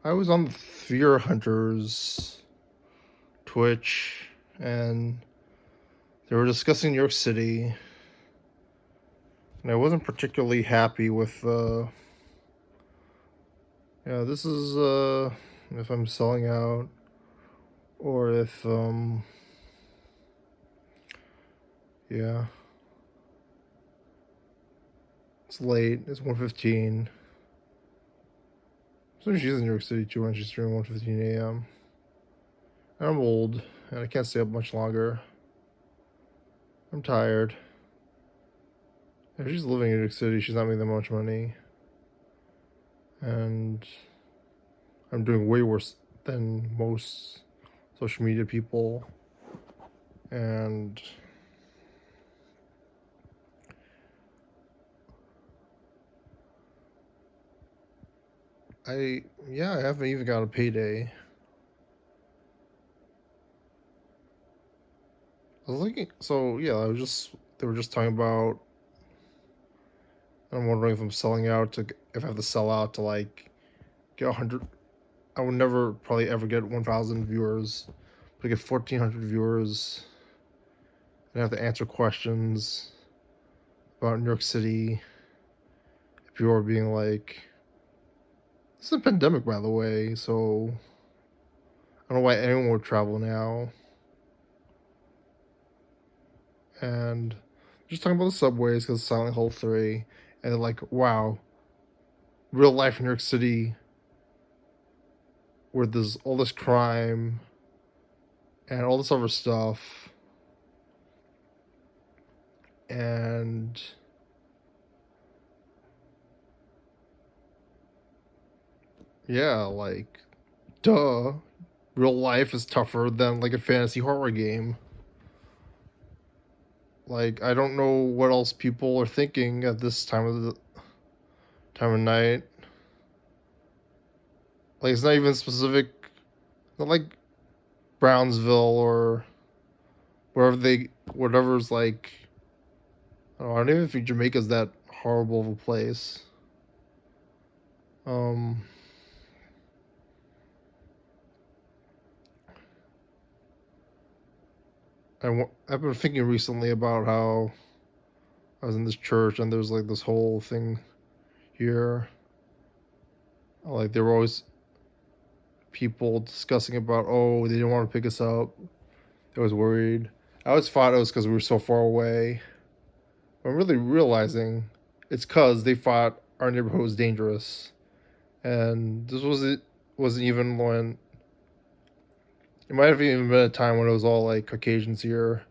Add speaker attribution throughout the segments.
Speaker 1: I was on the Fear Hunters Twitch, and they were discussing New York City, and I wasn't particularly happy with, this is, if I'm selling out, or if, yeah, it's late, it's 1:15. So she's in New York City too when she's streaming 1:15 a.m. And I'm old, and I can't stay up much longer. I'm tired. If she's living in New York City, she's not making that much money. And I'm doing way worse than most social media people. And I haven't even got a payday. I was thinking, so yeah, they were just talking about, I'm wondering if I'm selling out if I have to sell out to like get 100. I would never probably ever get 1,000 viewers, but I get 1,400 viewers, and I have to answer questions about New York City. People are being like, "This is a pandemic, by the way, so I don't know why anyone would travel now." And just talking about the subways because Silent Hill 3, and they're like, "Wow, real life in New York City, where there's all this crime and all this other stuff, and yeah, like, duh, real life is tougher than like a fantasy horror game." Like, I don't know what else people are thinking at this time of night. Like, it's not even specific, not like Brownsville or whatever's like. Oh, I don't even think Jamaica's that horrible of a place. Um, I've been thinking recently about how I was in this church and there's like this whole thing here. Like, there were always people discussing about, oh, they didn't want to pick us up. They was worried. I always thought it was because we were so far away. But I'm really realizing it's because they thought our neighborhood was dangerous. And this wasn't even when it might have even been a time when it was all like Caucasians here,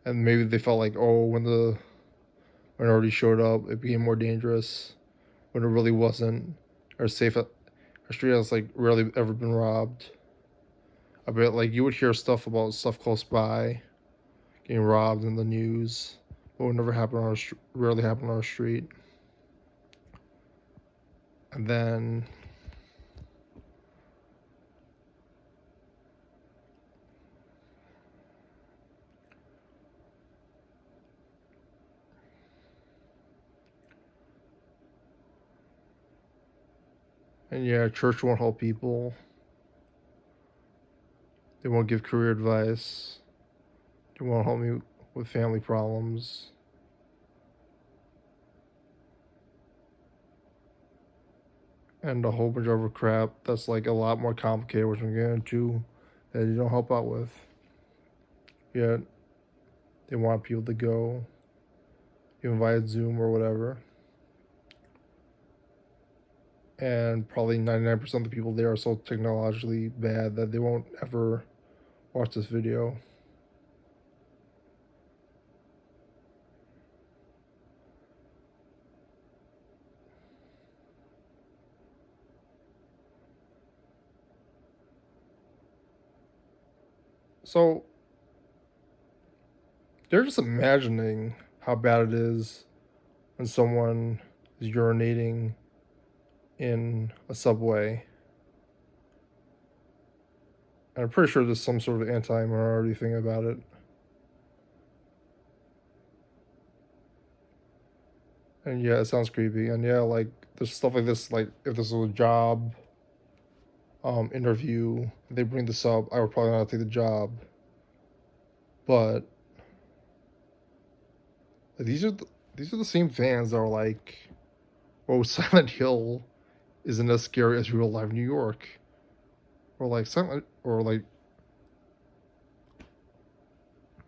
Speaker 1: and maybe they felt like, oh, when the minority showed up, it became more dangerous. When it really wasn't. Our safe, our street has like rarely ever been robbed. I bet like you would hear stuff about stuff close by getting robbed in the news, but it would never happen on rarely happen on our street. And then and yeah, church won't help people. They won't give career advice. They won't help me with family problems. And a whole bunch of other crap that's like a lot more complicated, which I'm getting into, that they don't help out with. Yet they want people to go, even via Zoom or whatever. And probably 99% of the people there are so technologically bad that they won't ever watch this video. So they're just imagining how bad it is when someone is urinating in a subway. And I'm pretty sure there's some sort of anti-minority thing about it. And yeah, it sounds creepy. And yeah, like there's stuff like this, like if this was a job, interview, they bring this up, I would probably not take the job. But like, these are the same fans that are like, "Oh, Silent Hill isn't as scary as real life New York," or like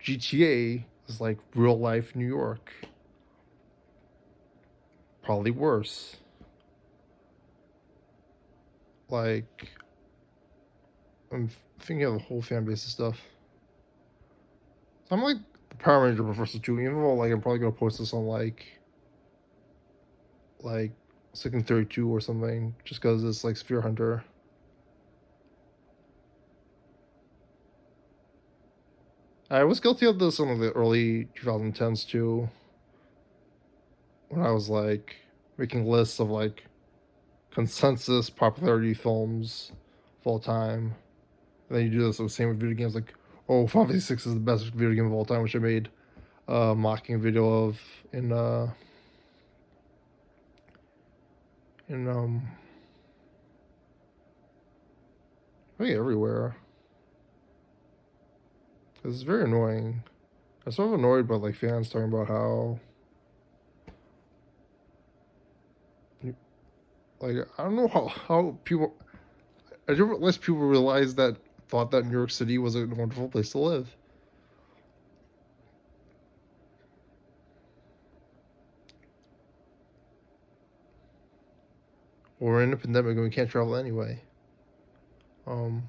Speaker 1: GTA is like real life New York, probably worse. Like, I'm thinking of the whole fan base and stuff. So I'm like the Power Ranger Professor too, even though like I'm probably gonna post this on like 2nd32 or something, just because it's like Sphere Hunter. I was guilty of this in the early 2010s too, when I was like making lists of like consensus popularity films of all time. And then you do this with the same with video games, like, oh, Final Fantasy 6 is the best video game of all time, which I made a mocking video of in in I think everywhere. It's very annoying. I'm sort of annoyed by like fans talking about how like I don't know how people I didn't realize people realize that thought that New York City was a wonderful place to live. Or we're in a pandemic and we can't travel anyway. Um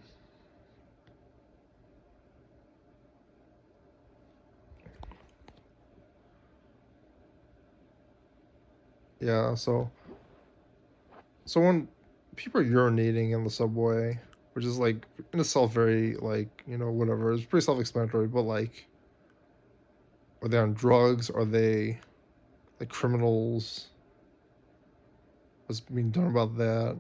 Speaker 1: yeah, so when people are urinating in the subway, which is like in itself very like, whatever, it's pretty self explanatory, but like are they on drugs? Are they like criminals? What's being done about that?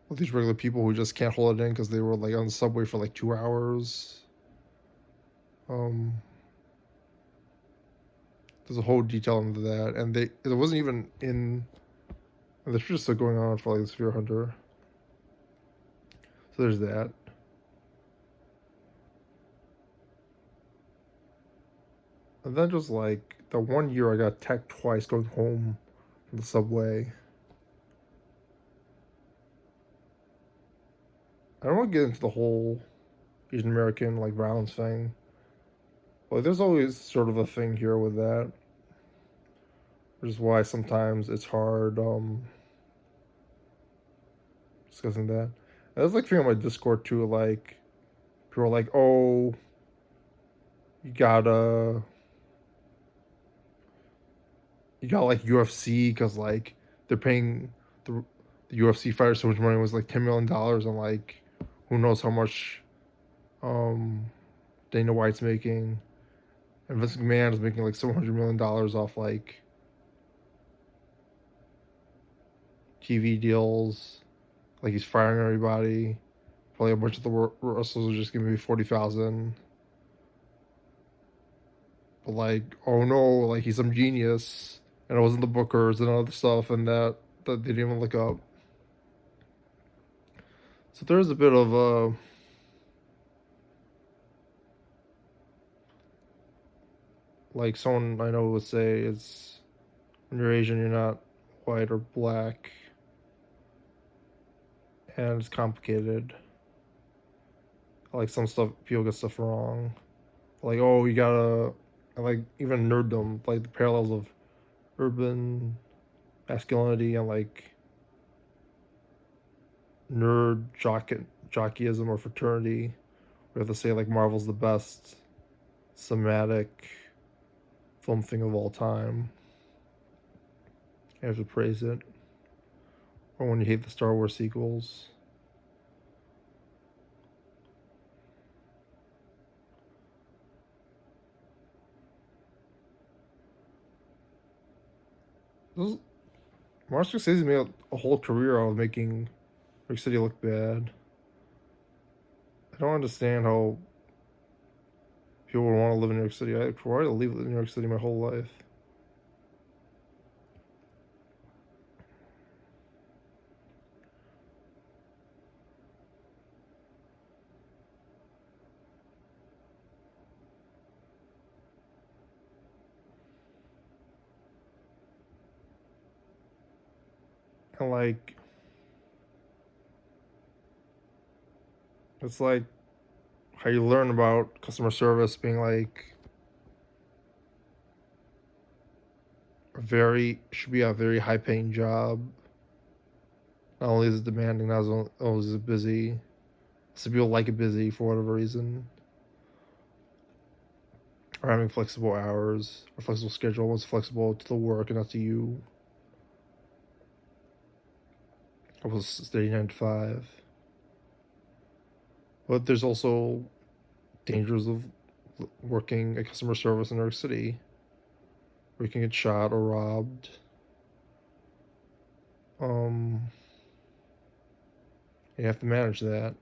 Speaker 1: With these regular people who just can't hold it in because they were like on the subway for like 2 hours. Um, there's a whole detail into that, and it wasn't even in. And this was still going on for like the Sphere Hunter. So there's that. And then just like the 1 year I got attacked twice going home from the subway. I don't want to get into the whole Asian American like violence thing. Like there's always sort of a thing here with that, which is why sometimes it's hard discussing that. And there's like thing on my Discord too, like people are like, "Oh, you gotta like UFC because like they're paying the UFC fighters so much money." It was like $10 million, and like who knows how much um Dana White's making, and Vince McMahon is making like $700 million off like TV deals. Like he's firing everybody. Probably a bunch of the wrestlers are just giving me 40,000. But like, oh no, like he's some genius, and it wasn't the bookers and other stuff, and that they didn't even look up. So there's a bit of like someone I know would say it's when you're Asian, you're not white or black, and it's complicated. Like some stuff, people get stuff wrong. Like, oh, you gotta, like even nerddom, like the parallels of urban masculinity and like jockeyism or fraternity. We have to say like Marvel's the best cinematic film thing of all time. You have to praise it. Or when you hate the Star Wars sequels. Those, Martin Scorsese made a whole career out of making New York City look bad. I don't understand how people would want to live in New York City. I wanted to live in New York City my whole life. And like, it's like how you learn about customer service being like should be a very high paying job. Not only is it demanding, not only is it busy. Some people like it busy for whatever reason. Or having flexible hours, or flexible schedule. What's flexible to the work and not to you. I was steady 9 to 5. But there's also dangers of working at customer service in New York City, where you can get shot or robbed. Um, you have to manage that,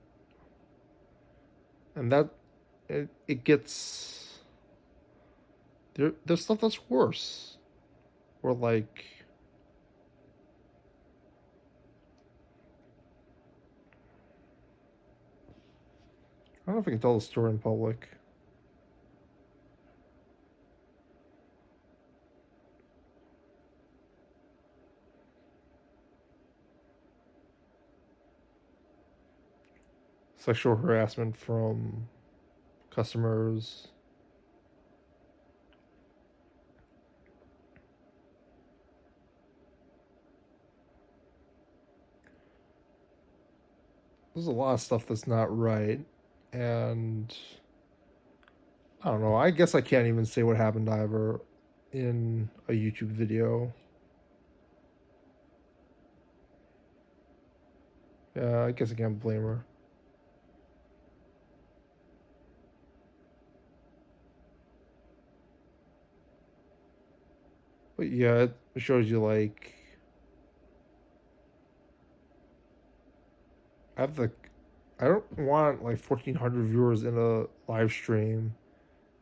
Speaker 1: and it gets there's stuff that's worse. Or like, I don't know if I can tell the story in public. Sexual harassment from customers. There's a lot of stuff that's not right, and I don't know. I guess I can't even say what happened either in a YouTube video. Yeah, I guess I can't blame her. But yeah, it shows you like I have the I don't want like 1,400 viewers in a live stream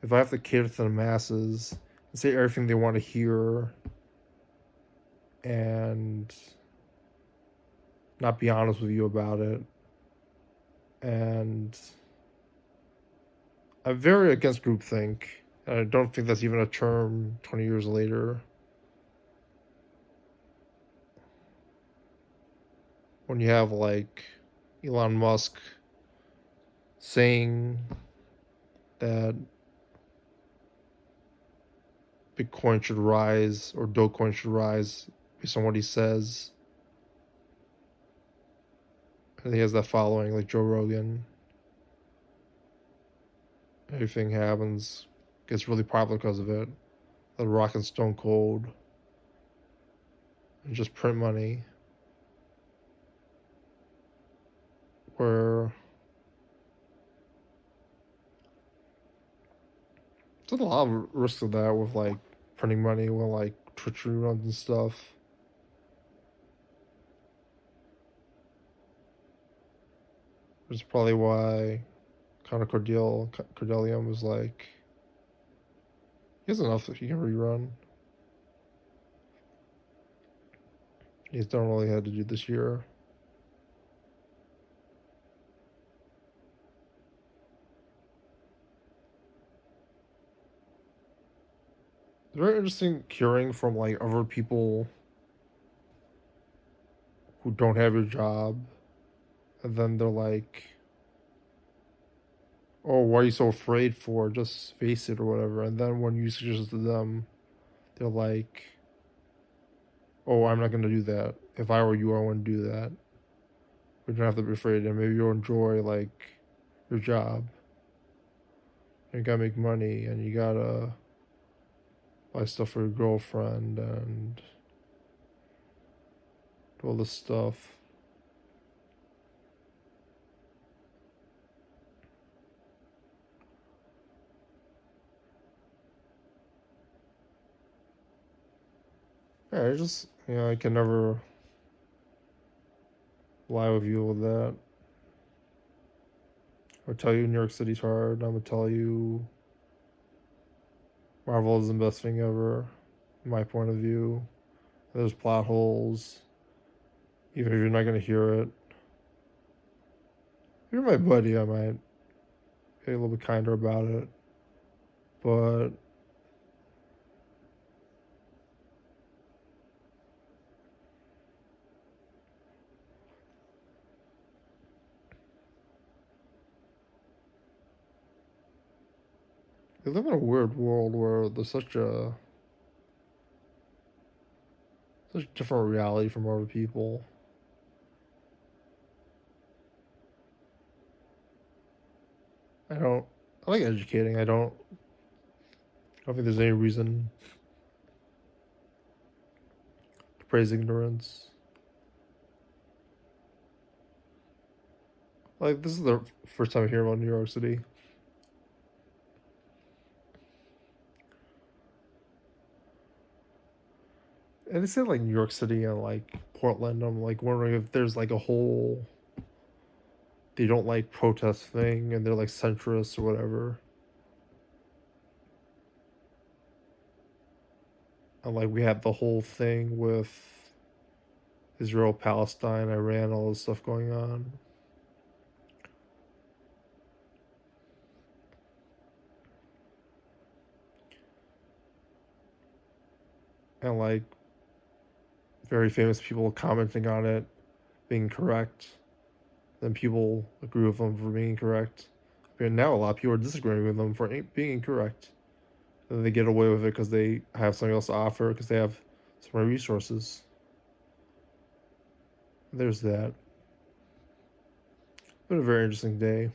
Speaker 1: if I have to cater to the masses and say everything they want to hear and not be honest with you about it. And I'm very against groupthink. And I don't think that's even a term 20 years later. When you have like Elon Musk saying that Bitcoin should rise or Dogecoin should rise based on what he says. And he has that following, like Joe Rogan. Everything happens, gets really popular because of it. The Rock and Stone Cold, and just print money. Where there's a lot of risk of that with like printing money with like Twitch reruns and stuff. Which is probably why Connor Cordelium was like, he has enough that he can rerun. He's done all he had to do this year. It's very interesting hearing from like other people who don't have your job, and then they're like, "Oh, why are you so afraid for? Just face it or whatever." And then when you suggest to them, they're like, "Oh, I'm not gonna do that. If I were you, I wouldn't do that. We don't have to be afraid, and maybe you'll enjoy like your job. You gotta make money, and you gotta buy stuff for your girlfriend and do all this stuff." Yeah, I can never lie with you with that. I'll tell you New York City's hard. I'm gonna tell you Marvel is the best thing ever, in my point of view. There's plot holes, even if you're not gonna hear it. If you're my buddy, I might be a little bit kinder about it. But they live in a weird world where there's such a different reality from other people. I don't. I like educating. I don't think there's any reason to praise ignorance. Like this is the first time I hear about New York City. And they said like New York City and like Portland. I'm like wondering if there's like a whole they don't like protest thing and they're like centrists or whatever. And like we have the whole thing with Israel, Palestine, Iran, all this stuff going on. And like very famous people commenting on it being correct. Then people agree with them for being correct. And now a lot of people are disagreeing with them for being incorrect. And they get away with it because they have something else to offer because they have so many resources. There's that. Been a very interesting day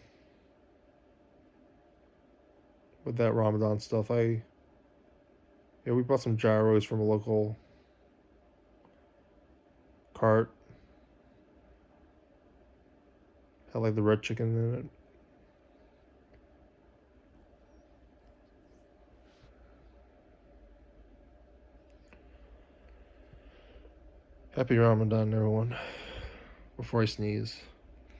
Speaker 1: with that Ramadan stuff. We bought some gyros from a local cart. Had like the red chicken in it. Happy Ramadan, everyone. Before I sneeze.